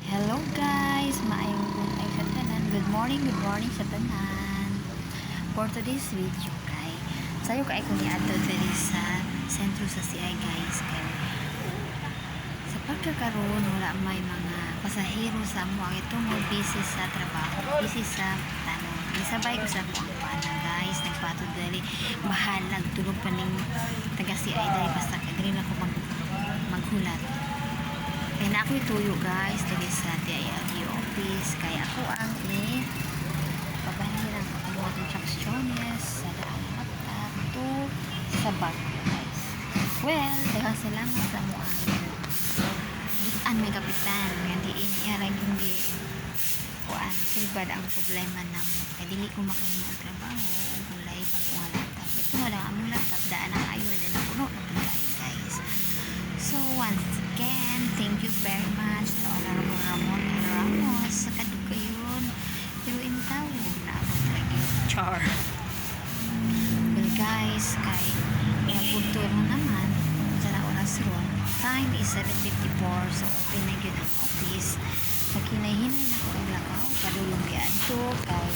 Hello guys, maayong buntag sa tanan. Good morning sa tanan. For today's video kay sayo kay ko niadto diri sa sentro sa CI guys kay sa pagkakaroon wala may mga pasahero sa mo ang itong busy sa trabaho, busy sa tanong. Isabay ko sa mo ang pana guys, nagpatod diri bahalag tulog pa ning taga CI diri basta kay diri na ko maghulat. Kaya na ako ituyo guys dali sa DILG office kaya ako ang pabahiran ako mga instructions sa daan at to sa bag guys. Well, daghang salamat sa mo ang may kapitan nga di iniyarag hindi kuan sulbad ang problema ng kay dili ko makahinga ang trabaho ug walay pag-uhalatap. Ito wala ang laptop daan ang ayo din na puno na tayo guys. So once again, thank you very much to Honorable Ramon Ramos sa kadugayon. Pero intaw na ako lagi. Char. Well guys, kay napunto naman sa oras ron. Time is 7:54 so open na yun ang office. Sa kinahinay na ko ang lakaw, kadulong giadto kay